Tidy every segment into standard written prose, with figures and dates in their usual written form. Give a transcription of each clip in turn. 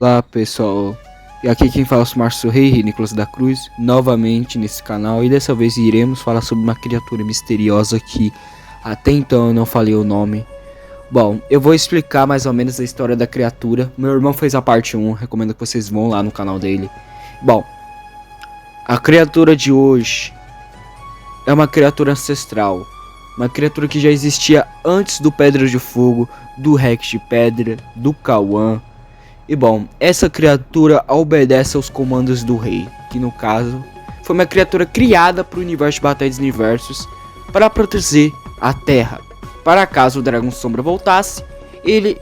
Olá pessoal, e aqui quem fala é o Márcio Rei Nicolas da Cruz, novamente nesse canal, e dessa vez iremos falar sobre uma criatura misteriosa que até então eu não falei o nome. Bom, eu vou explicar mais ou menos a história da criatura. Meu irmão fez a parte 1, recomendo que vocês vão lá no canal dele. Bom, a criatura de hoje é uma criatura ancestral, uma criatura que já existia antes do Pedra de Fogo, do Rex de Pedra, do Cauã. E bom, essa criatura obedece aos comandos do rei, que no caso foi uma criatura criada para o universo de Batalha dos Universos para proteger a Terra. Para caso o Dragão Sombra voltasse, ele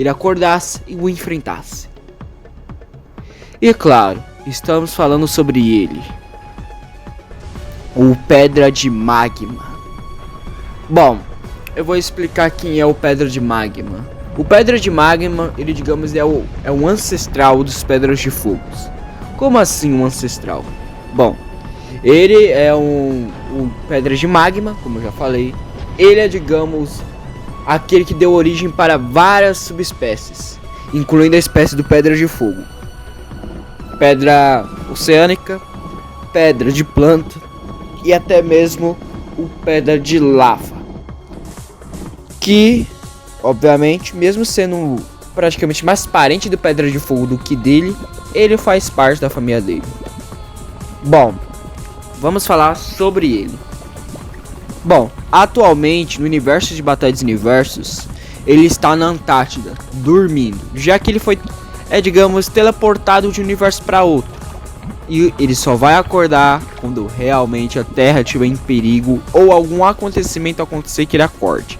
acordasse e o enfrentasse. E claro, estamos falando sobre ele, o Pedra de Magma. Bom, eu vou explicar quem é o Pedra de Magma. O Pedra de Magma, ele digamos é o ancestral dos Pedras de Fogo. Como assim um ancestral? Bom, ele é um Pedra de Magma, como eu já falei. Ele é, digamos, aquele que deu origem para várias subespécies, incluindo a espécie do Pedra de Fogo, Pedra Oceânica, Pedra de Planta e até mesmo o Pedra de Lava, que obviamente, mesmo sendo praticamente mais parente do Pedra de Fogo do que dele, ele faz parte da família dele. Bom, vamos falar sobre ele. Bom, atualmente no universo de Batalha dos Universos, ele está na Antártida, dormindo, já que ele foi, digamos, teleportado de um universo para outro. E ele só vai acordar quando realmente a Terra estiver em perigo ou algum acontecimento acontecer que ele acorde.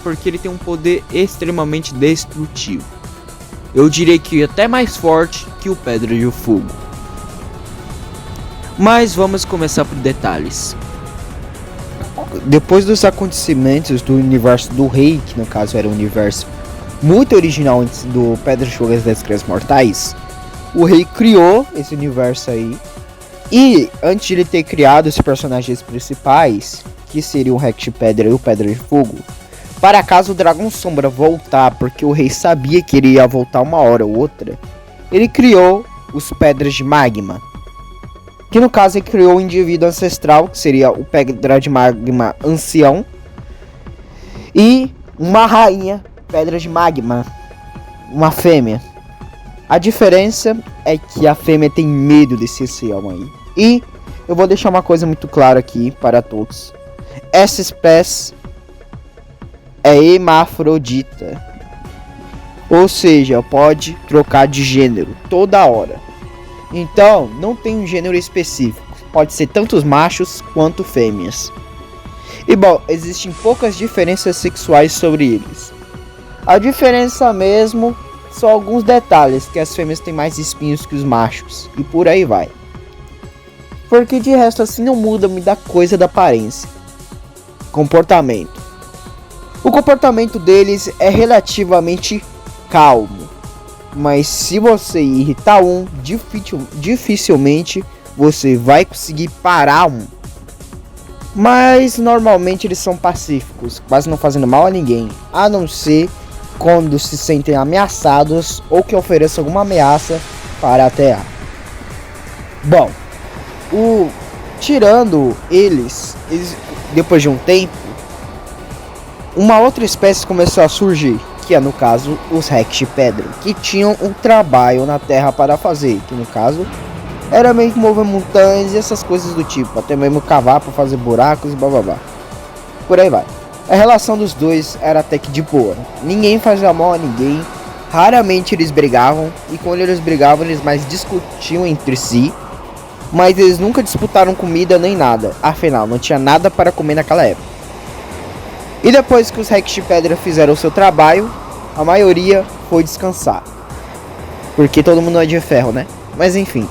Porque ele tem um poder extremamente destrutivo. Eu diria que até mais forte que o Pedra de Fogo. Mas vamos começar por detalhes. Depois dos acontecimentos do universo do rei, que no caso era um universo muito original antes do Pedra de Fogo e das Crianças Mortais, o rei criou esse universo aí. E antes de ele ter criado os personagens principais, que seria o Rex de Pedra e o Pedra de Fogo, para caso o Dragão Sombra voltar, porque o rei sabia que ele ia voltar uma hora ou outra, ele criou os Pedras de Magma, que no caso ele criou o indivíduo ancestral, que seria o Pedra de Magma ancião, e uma rainha Pedra de Magma, uma fêmea. A diferença é que a fêmea tem medo desse ancião aí. E eu vou deixar uma coisa muito clara aqui para todos. Essa espécie é hermafrodita, ou seja, pode trocar de gênero toda hora. Então, não tem um gênero específico, pode ser tanto os machos quanto fêmeas. E bom, existem poucas diferenças sexuais sobre eles. A diferença mesmo são alguns detalhes, que as fêmeas têm mais espinhos que os machos, e por aí vai. Porque de resto assim não muda muita coisa da aparência. Comportamento. O comportamento deles é relativamente calmo, mas se você irritar um, dificilmente você vai conseguir parar um. Mas normalmente eles são pacíficos, quase não fazendo mal a ninguém, a não ser quando se sentem ameaçados ou que ofereçam alguma ameaça para a Terra. Bom, tirando eles, depois de um tempo, uma outra espécie começou a surgir, que é no caso os Rex de Pedra, que tinham um trabalho na Terra para fazer, que no caso era meio que mover montanhas e essas coisas do tipo, até mesmo cavar para fazer buracos e blá blá blá. Por aí vai. A relação dos dois era até que de boa, ninguém fazia mal a ninguém, raramente eles brigavam, e quando eles brigavam eles mais discutiam entre si, mas eles nunca disputaram comida nem nada, afinal não tinha nada para comer naquela época. E depois que os Rex de Pedra fizeram o seu trabalho, a maioria foi descansar, porque todo mundo é de ferro, né? Mas enfim,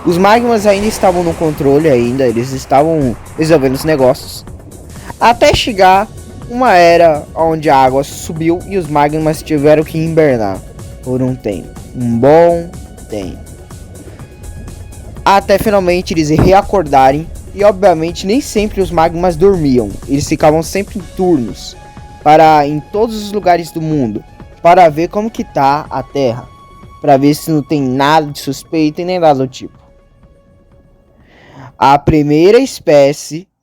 os Magmas ainda estavam no controle ainda, eles estavam resolvendo os negócios, até chegar uma era onde a água subiu e os Magmas tiveram que hibernar por um tempo, um bom tempo, até finalmente eles reacordarem. E obviamente nem sempre os Magmas dormiam, eles ficavam sempre em turnos, em todos os lugares do mundo, para ver como que tá a Terra, para ver se não tem nada de suspeito e nem nada do tipo. A primeira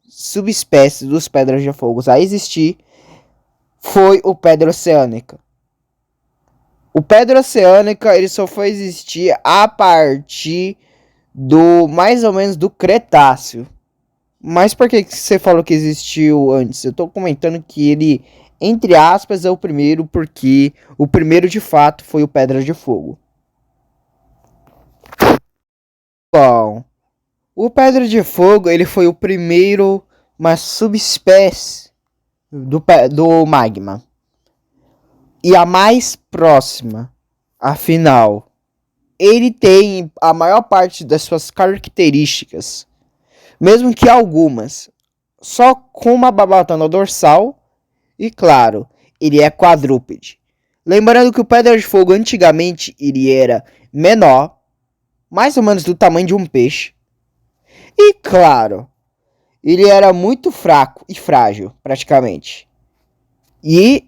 subespécie dos pedras de fogo a existir foi o Pedra Oceânica. O Pedra Oceânica ele só foi existir a partir do mais ou menos do Cretáceo. Mas por que você falou que existiu antes? Eu tô comentando que ele, entre aspas, é o primeiro, porque o primeiro de fato foi o Pedra de Fogo. Bom, o Pedra de Fogo ele foi o primeiro, uma subespécie do magma. E a mais próxima, afinal, ele tem a maior parte das suas características, mesmo que algumas, só com uma babatana dorsal e, claro, ele é quadrúpede. Lembrando que o Pedra de Fogo antigamente ele era menor, mais ou menos do tamanho de um peixe. E, claro, ele era muito fraco e frágil, praticamente. E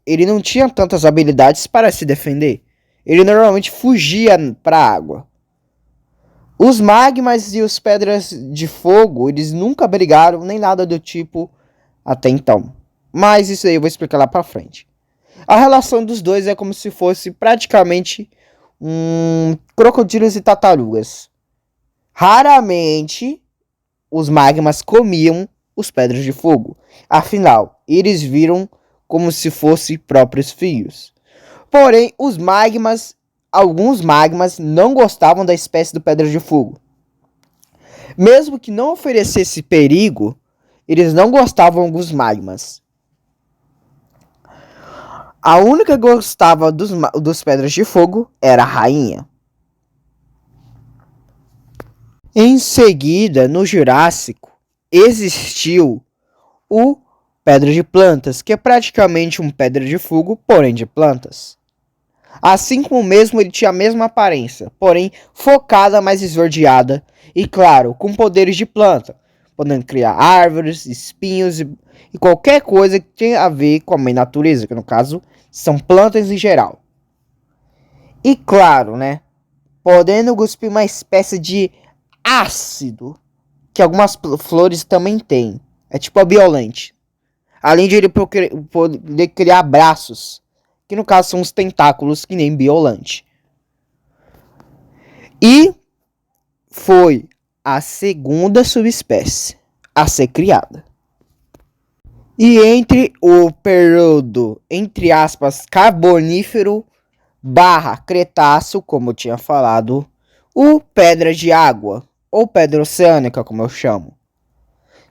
ele não tinha tantas habilidades para se defender. Ele normalmente fugia para a água. Os magmas e os pedras de fogo, eles nunca brigaram, nem nada do tipo até então. Mas isso aí eu vou explicar lá para frente. A relação dos dois é como se fosse praticamente crocodilos e tartarugas. Raramente os magmas comiam os pedras de fogo. Afinal, eles viram como se fossem próprios filhos. Porém, alguns magmas não gostavam da espécie do Pedra de Fogo. Mesmo que não oferecesse perigo, eles não gostavam dos magmas. A única que gostava dos Pedras de Fogo era a rainha. Em seguida, no Jurássico, existiu o Pedra de Plantas, que é praticamente um Pedra de Fogo, porém de plantas. Assim como mesmo ele tinha a mesma aparência, porém focada, mais esverdeada e, claro, com poderes de planta, podendo criar árvores, espinhos e qualquer coisa que tenha a ver com a mãe natureza, que no caso são plantas em geral. E claro, né, podendo cuspir uma espécie de ácido, que algumas flores também têm. É tipo a Biolante. Além de ele poder criar braços, que no caso são os tentáculos, que nem Biolante. E foi a segunda subespécie a ser criada. E entre o período, entre aspas, carbonífero / Cretáceo, como eu tinha falado, o Pedra de Água, ou Pedra Oceânica, como eu chamo,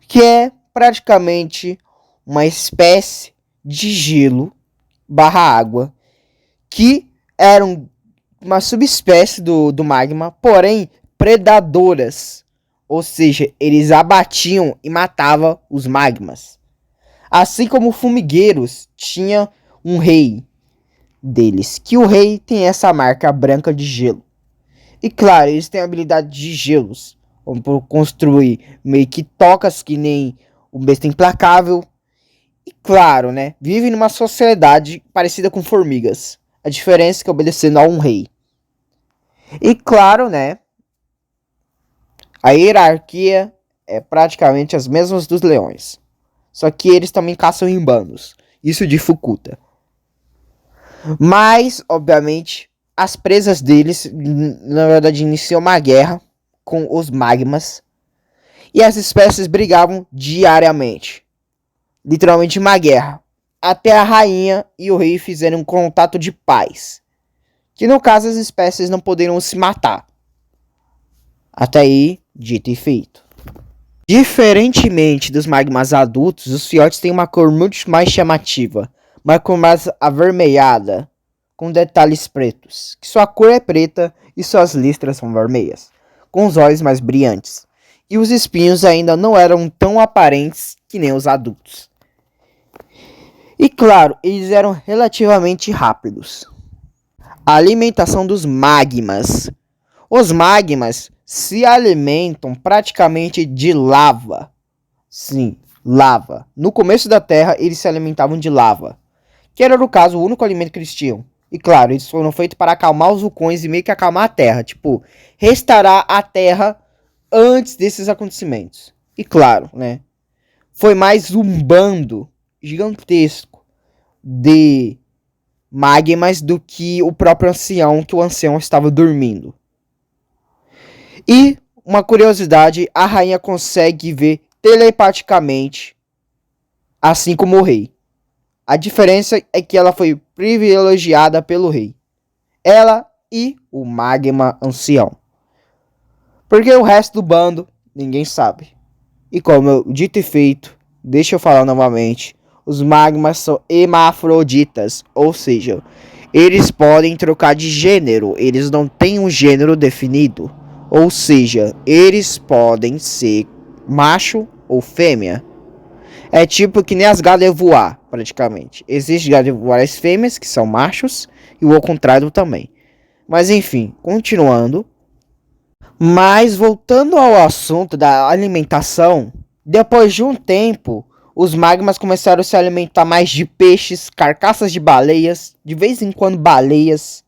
que é praticamente uma espécie de gelo / água, que era uma subespécie do magma, porém predadoras, ou seja, eles abatiam e matavam os magmas. Assim como formigueiros tinha um rei deles, que o rei tem essa marca branca de gelo. E claro, eles têm a habilidade de gelos, como construir meio que tocas que nem o besta implacável. E claro, né, vivem numa sociedade parecida com formigas. A diferença é que obedecendo a um rei. E claro, né, a hierarquia é praticamente as mesmas dos leões. Só que eles também caçam em bandos. Isso de Fukuta. Mas, obviamente, as presas deles, na verdade, iniciou uma guerra com os magmas. E as espécies brigavam diariamente. Literalmente uma guerra. Até a rainha e o rei fizeram um contato de paz. Que no caso as espécies não poderiam se matar. Até aí, dito e feito. Diferentemente dos magmas adultos, os filhotes têm uma cor muito mais chamativa. Uma cor mais avermelhada, com detalhes pretos. Que sua cor é preta e suas listras são vermelhas, com os olhos mais brilhantes. E os espinhos ainda não eram tão aparentes que nem os adultos. E claro, eles eram relativamente rápidos. A alimentação dos magmas. Os magmas se alimentam praticamente de lava. Sim, lava. No começo da Terra, eles se alimentavam de lava, que era, no caso, o único alimento que eles tinham. E claro, eles foram feitos para acalmar os vulcões e meio que acalmar a Terra. Tipo, restaurar a Terra antes desses acontecimentos. E claro, né? Foi mais um bando gigantesco de magmas do que o próprio ancião, que o ancião estava dormindo. E, uma curiosidade, a rainha consegue ver telepaticamente, assim como o rei. A diferença é que ela foi privilegiada pelo rei. Ela e o magma ancião. Porque o resto do bando, ninguém sabe. E como eu dito e feito, deixa eu falar novamente, os magmas são hermafroditas, ou seja, eles podem trocar de gênero, eles não têm um gênero definido. Ou seja, eles podem ser macho ou fêmea. É tipo que nem as Gardevoir, praticamente. Existem Gardevoirs fêmeas, que são machos, e o ao contrário também. Mas enfim, continuando. Mas voltando ao assunto da alimentação, depois de um tempo, os magmas começaram a se alimentar mais de peixes, carcaças de baleias, de vez em quando baleias.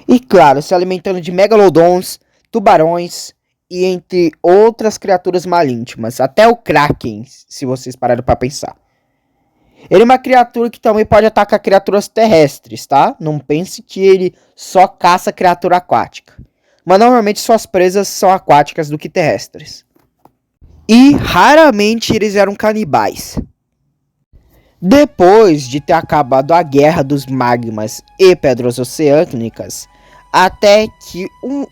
E claro, se alimentando de megalodons, tubarões e entre outras criaturas marítimas, até o Kraken, se vocês pararam para pensar. Ele é uma criatura que também pode atacar criaturas terrestres, tá? Não pense que ele só caça criatura aquática. Mas normalmente suas presas são aquáticas do que terrestres. E raramente eles eram canibais. Depois de ter acabado a guerra dos magmas e pedras oceânicas, até que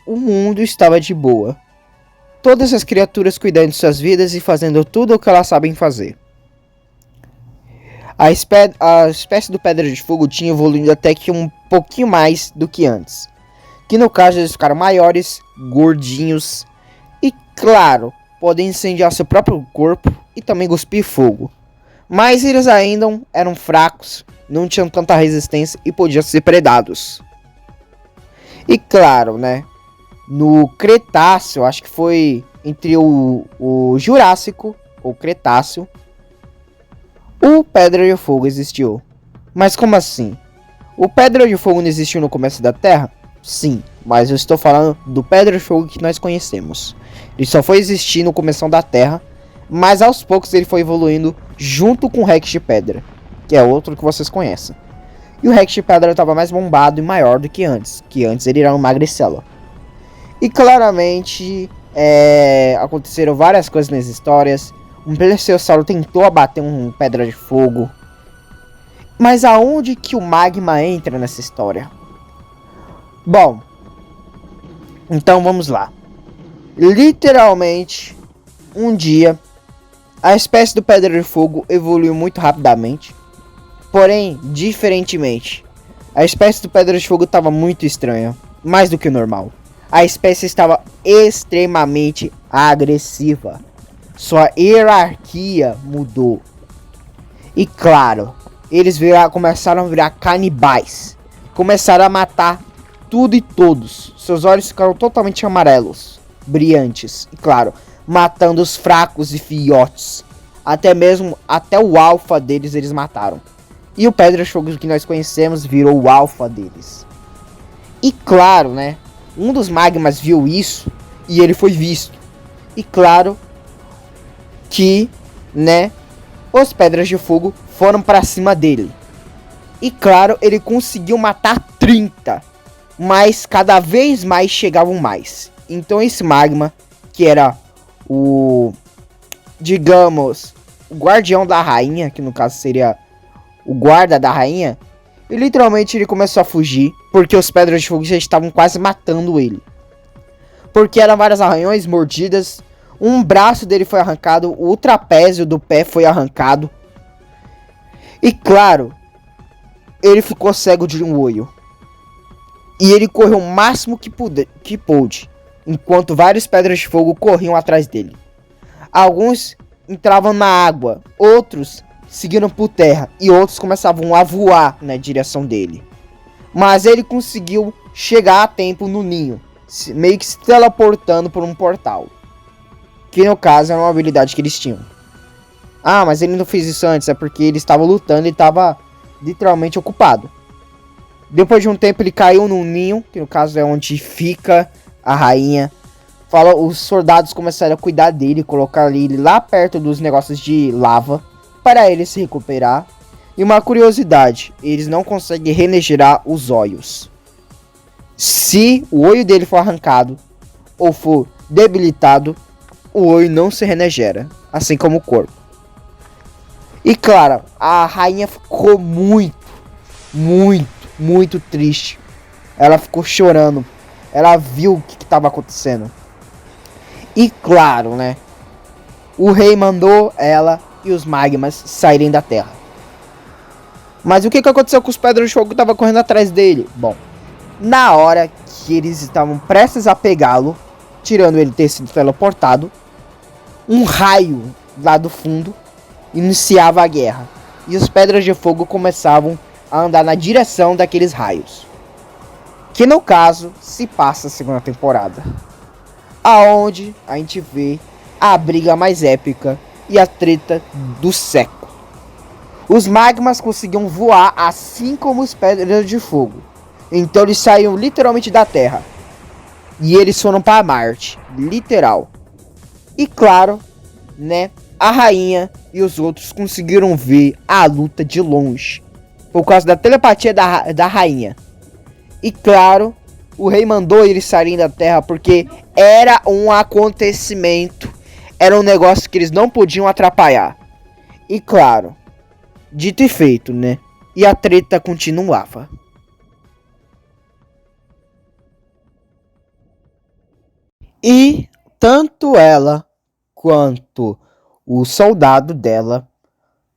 o mundo estava de boa. Todas as criaturas cuidando de suas vidas e fazendo tudo o que elas sabem fazer. A espécie do Pedra de Fogo tinha evoluído até que um pouquinho mais do que antes. Que no caso eles ficaram maiores, gordinhos e, claro, podem incendiar seu próprio corpo e também cuspir fogo. Mas eles ainda eram fracos, não tinham tanta resistência e podiam ser predados. E claro, né, no Cretáceo, acho que foi entre o Jurássico ou Cretáceo, o Pedra de Fogo existiu. Mas como assim? O Pedra de Fogo não existiu no começo da Terra? Sim, mas eu estou falando do Pedra de Fogo que nós conhecemos. Ele só foi existir no começo da Terra, mas aos poucos ele foi evoluindo junto com o Rex de Pedra, que é outro que vocês conhecem. E o Rex de Pedra estava mais bombado e maior do que antes ele era um magricela. E claramente aconteceram várias coisas nas histórias. Um plesiosauro tentou abater um Pedra de Fogo. Mas aonde que o magma entra nessa história? Bom, então vamos lá. Literalmente, um dia, a espécie do Pedra de Fogo evoluiu muito rapidamente. Porém, diferentemente, a espécie do Pedra de Fogo estava muito estranha, mais do que o normal. A espécie estava extremamente agressiva. Sua hierarquia mudou. E claro, eles começaram a virar canibais. Começaram a matar tudo e todos. Seus olhos ficaram totalmente amarelos, brilhantes. E claro, matando os fracos e filhotes. Até o alfa deles eles mataram. E o Pedra de Fogo que nós conhecemos virou o alfa deles. E claro, né? Um dos magmas viu isso e ele foi visto. E claro que, né? Os Pedras de Fogo foram para cima dele. E claro, ele conseguiu matar 30. Mas cada vez mais chegavam mais. Então esse magma, que era o, digamos, o guardião da rainha, que no caso seria o guarda da rainha, e literalmente ele começou a fugir, porque os Pedras de Fogo já estavam quase matando ele. Porque eram vários arranhões, mordidas, um braço dele foi arrancado, o trapézio do pé foi arrancado. E claro, ele ficou cego de um olho. E ele correu o máximo que pôde, enquanto vários Pedras de Fogo corriam atrás dele. Alguns entravam na água, outros seguiram por terra e outros começavam a voar na direção dele. Mas ele conseguiu chegar a tempo no ninho, meio que se teleportando por um portal, que no caso era uma habilidade que eles tinham. Ah, mas ele não fez isso antes, é porque ele estava lutando e estava literalmente ocupado. Depois de um tempo ele caiu num ninho, que no caso é onde fica a rainha. Os soldados começaram a cuidar dele, colocar ele lá perto dos negócios de lava para ele se recuperar. E uma curiosidade, eles não conseguem regenerar os olhos. Se o olho dele for arrancado ou for debilitado, o olho não se regenera, assim como o corpo. E claro, a rainha ficou muito triste. Ela ficou chorando. Ela viu o que estava acontecendo. E claro, né? O rei mandou ela e os magmas saírem da terra. Mas o que aconteceu com os pedras de fogo que estavam correndo atrás dele? Bom, na hora que eles estavam prestes a pegá-lo, tirando ele ter sido teleportado, um raio lá do fundo iniciava a guerra. E os pedras de fogo começavam a andar na direção daqueles raios. Que no caso se passa a segunda temporada, aonde a gente vê a briga mais épica e a treta do século. Os magmas conseguiam voar assim como os pedras de fogo. Então eles saíam literalmente da Terra. E eles foram para Marte, literal. E claro, né, a rainha e os outros conseguiram ver a luta de longe, por causa da telepatia da rainha. E claro, o rei mandou eles saírem da Terra porque era um acontecimento, era um negócio que eles não podiam atrapalhar. E claro, dito e feito, né? E a treta continuava. E tanto ela quanto o soldado dela,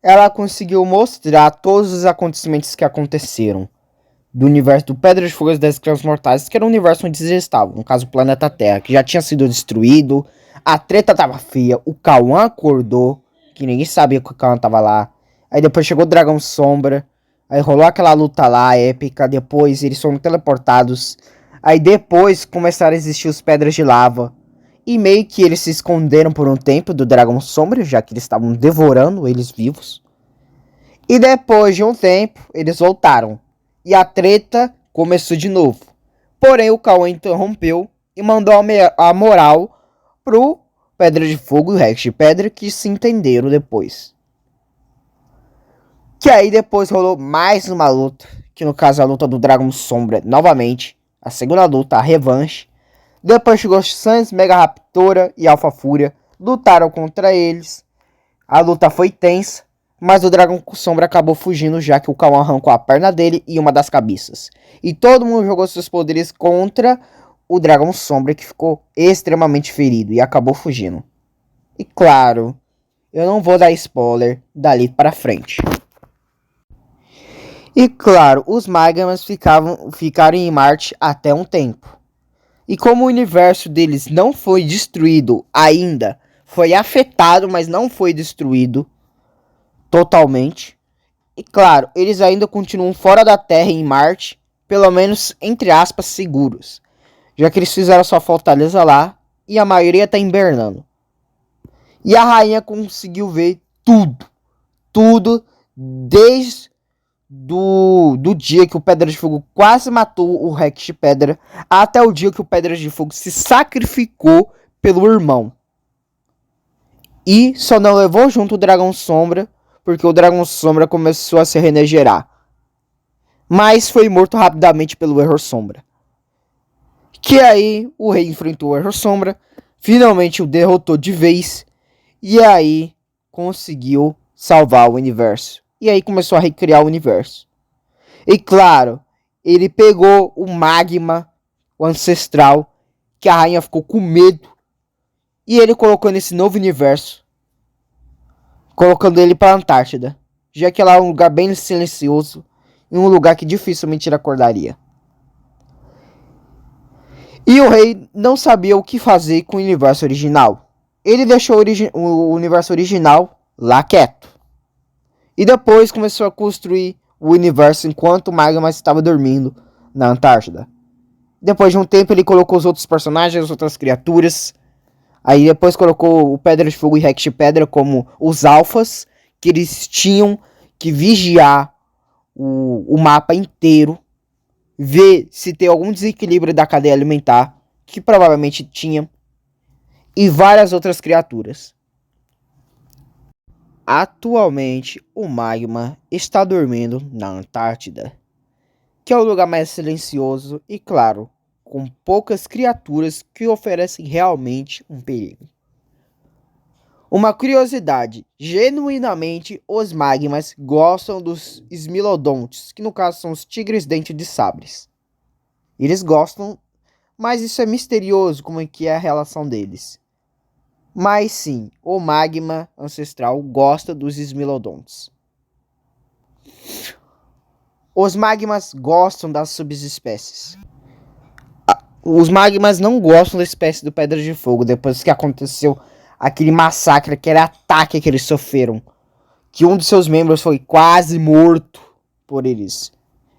ela conseguiu mostrar todos os acontecimentos que aconteceram do universo do Pedra de Fogo das Estrelas Mortais, que era o universo onde eles estavam, no caso o planeta Terra, que já tinha sido destruído, a treta tava feia, o Kawan acordou, que ninguém sabia que o Kawan tava lá, aí depois chegou o Dragão Sombra, aí rolou aquela luta lá, épica, depois eles foram teleportados, aí depois começaram a existir os Pedras de Lava, e meio que eles se esconderam por um tempo do Dragão Sombra, já que eles estavam devorando eles vivos, e depois de um tempo, eles voltaram. E a treta começou de novo. Porém, o Kawan interrompeu e mandou a moral pro Pedra de Fogo e o Rex de Pedra, que se entenderam depois. Que aí depois rolou mais uma luta, que no caso é a luta do Dragão Sombra novamente. A segunda luta, a revanche. Depois chegou Sans, Mega Raptora e Alpha Fúria. Lutaram contra eles. A luta foi tensa. Mas o Dragão Sombra acabou fugindo, já que o Kawan arrancou a perna dele e uma das cabeças. E todo mundo jogou seus poderes contra o Dragão Sombra, que ficou extremamente ferido e acabou fugindo. E claro, eu não vou dar spoiler dali pra frente. E claro, os magmas ficaram em Marte até um tempo. E como o universo deles não foi destruído ainda, foi afetado, mas não foi destruído totalmente. E claro, eles ainda continuam fora da Terra em Marte, pelo menos entre aspas seguros, já que eles fizeram sua fortaleza lá e a maioria tá hibernando. E a rainha conseguiu ver tudo desde do dia que o Pedra de Fogo quase matou o Rex de Pedra até o dia que o Pedra de Fogo se sacrificou pelo irmão. E só não levou junto o Dragão Sombra, porque o Dragão Sombra começou a se regenerar. Mas foi morto rapidamente pelo Error Sombra. Que aí o rei enfrentou o Error Sombra, finalmente o derrotou de vez, e aí conseguiu salvar o universo. E aí começou a recriar o universo. E claro, ele pegou o magma, o ancestral, que a rainha ficou com medo, e ele colocou nesse novo universo, colocando ele para a Antártida, já que lá é um lugar bem silencioso e um lugar que dificilmente ele acordaria. E o rei não sabia o que fazer com o universo original. Ele deixou o universo original lá quieto. E depois começou a construir o universo enquanto o magma estava dormindo na Antártida. Depois de um tempo ele colocou os outros personagens, as outras criaturas, Aí depois colocou o Pedra de Fogo e Rex de Pedra como os alfas, que eles tinham que vigiar o mapa inteiro, ver se tem algum desequilíbrio da cadeia alimentar, que provavelmente tinha, e várias outras criaturas. Atualmente, o magma está dormindo na Antártida, que é o lugar mais silencioso e, claro, com poucas criaturas que oferecem realmente um perigo. Uma curiosidade, genuinamente os magmas gostam dos Smilodontes, que no caso são os tigres dentes de sabres. Eles gostam, mas isso é misterioso como é que é a relação deles. Mas sim, o magma ancestral gosta dos Smilodontes. Os magmas gostam das subespécies. Os magmas não gostam da espécie do Pedra de Fogo, depois que aconteceu aquele massacre, aquele ataque que eles sofreram. Que um dos seus membros foi quase morto por eles.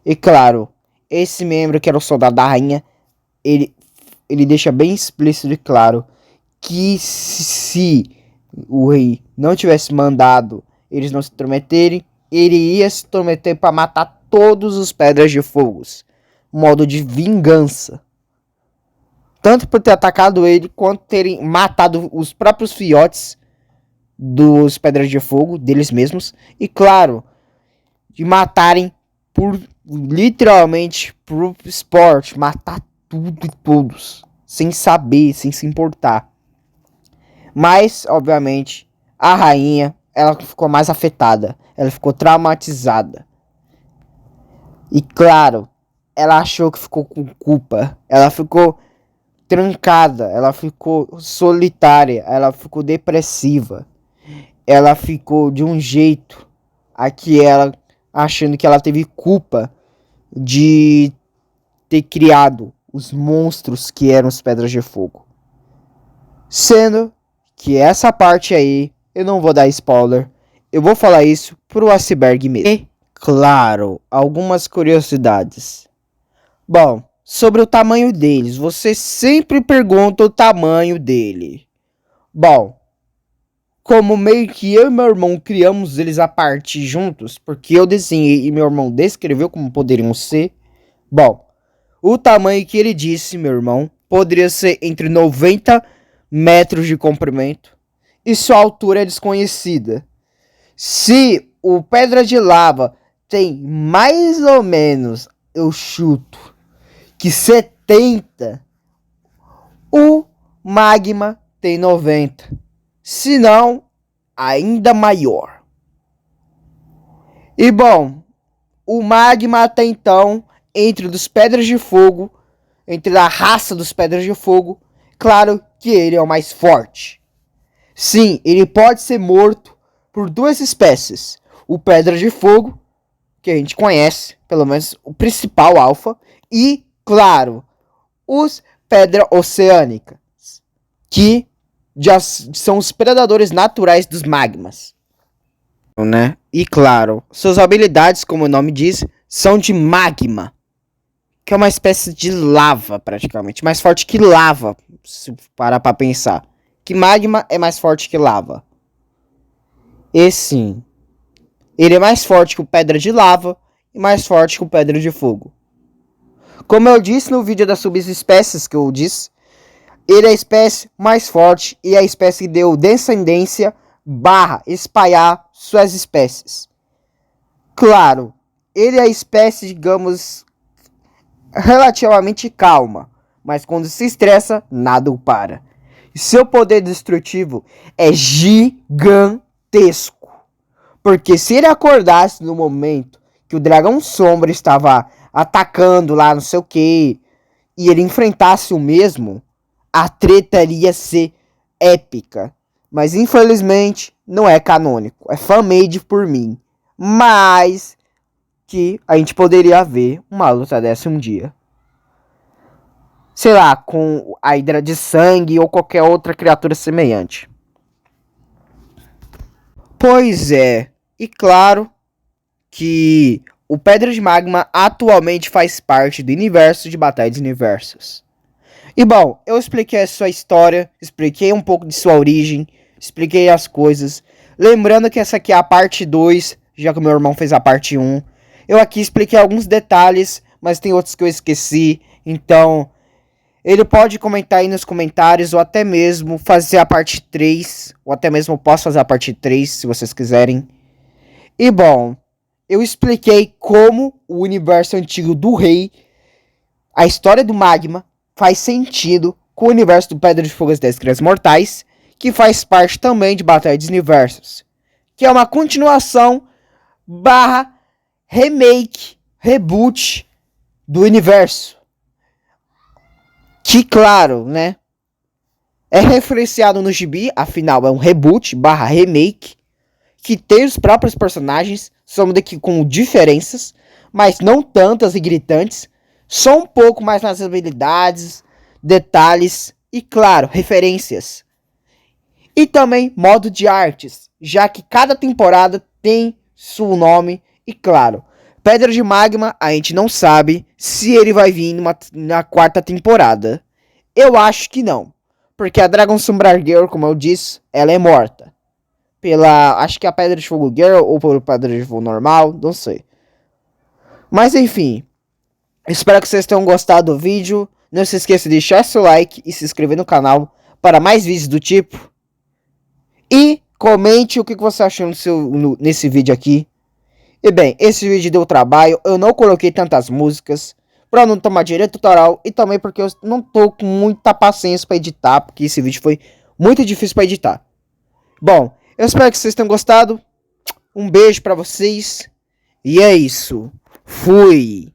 E claro, esse membro, que era o soldado da rainha, ele deixa bem explícito e claro que se o rei não tivesse mandado eles não se intrometerem, ele ia se intrometer para matar todos os Pedras de Fogo. Modo de vingança. Tanto por ter atacado ele, quanto terem matado os próprios filhotes dos Pedras de Fogo, deles mesmos. E claro, de matarem por literalmente por esporte, matar tudo e todos, sem saber, sem se importar. Mas, obviamente, a rainha, ela ficou mais afetada, ela ficou traumatizada. E claro, ela achou que ficou com culpa, ela ficou trancada, ela ficou solitária, ela ficou depressiva, ela ficou de um jeito aqui ela achando que ela teve culpa de ter criado os monstros que eram as Pedras de Fogo. Sendo que essa parte aí eu não vou dar spoiler, eu vou falar isso pro iceberg mesmo. E claro, algumas curiosidades. Bom, sobre o tamanho deles, você sempre pergunta o tamanho dele. Bom, como meio que eu e meu irmão criamos eles a partir juntos, porque eu desenhei e meu irmão descreveu como poderiam ser. Bom, o tamanho que ele disse, meu irmão, poderia ser entre 90 metros de comprimento e sua altura é desconhecida. Se o Pedra de Lava tem mais ou menos, eu chuto, que 70, o magma tem 90, se não, ainda maior. E bom, o magma até então, entre os Pedras de Fogo, entre a raça dos Pedras de Fogo, claro que ele é o mais forte. Sim, ele pode ser morto por duas espécies, o Pedra de Fogo, que a gente conhece, pelo menos o principal alfa, e claro, os Pedra Oceânica, que já são os predadores naturais dos magmas, né? E claro, suas habilidades, como o nome diz, são de magma, que é uma espécie de lava praticamente, mais forte que lava, se parar pra pensar. Que magma é mais forte que lava. E sim, ele é mais forte que o Pedra de Lava e mais forte que o Pedra de Fogo. Como eu disse no vídeo das subespécies que eu disse, ele é a espécie mais forte e é a espécie que deu descendência / espalhar suas espécies. Claro, ele é a espécie, digamos, relativamente calma, mas quando se estressa, nada o para. E seu poder destrutivo é gigantesco. Porque se ele acordasse no momento que o dragão sombra estava atacando lá não sei o que, e ele enfrentasse o mesmo, a treta iria ser épica. Mas infelizmente não é canônico, é fan-made por mim. Mas que a gente poderia ver uma luta dessa um dia. Sei lá, com a Hidra de Sangue ou qualquer outra criatura semelhante. Pois é, e claro que o Pedra de Magma atualmente faz parte do universo de Batalha de Universos. E bom, eu expliquei a sua história, expliquei um pouco de sua origem, expliquei as coisas. Lembrando que essa aqui é a parte 2, já que o meu irmão fez a parte 1. Eu aqui expliquei alguns detalhes, mas tem outros que eu esqueci. Então, ele pode comentar aí nos comentários, ou até mesmo fazer a parte 3. Ou até mesmo eu posso fazer a parte 3, se vocês quiserem. E bom, eu expliquei como o universo antigo do rei, a história do magma, faz sentido com o universo do Pedra de Fogo das Crias Mortais, que faz parte também de Batalha dos Universos, que é uma continuação barra remake, reboot do universo. Que claro, né? É referenciado no gibi, afinal é um reboot barra remake, que tem os próprios personagens, somos daqui com diferenças, mas não tantas e gritantes, só um pouco mais nas habilidades, detalhes e, claro, referências. E também modo de artes, já que cada temporada tem seu nome e, claro, Pedra de Magma a gente não sabe se ele vai vir na quarta temporada. Eu acho que não, porque a Dragon Sombra Girl, como eu disse, ela é morta. Acho que é a Pedra de Fogo Girl ou pelo Pedra de Fogo normal, não sei. Mas enfim, espero que vocês tenham gostado do vídeo. Não se esqueça de deixar seu like e se inscrever no canal para mais vídeos do tipo. E comente o que você achou nesse vídeo aqui. E bem, esse vídeo deu trabalho, eu não coloquei tantas músicas para não tomar direito autoral e também porque eu não tô com muita paciência para editar, porque esse vídeo foi muito difícil para editar. Bom, eu espero que vocês tenham gostado. Um beijo para vocês. E é isso. Fui.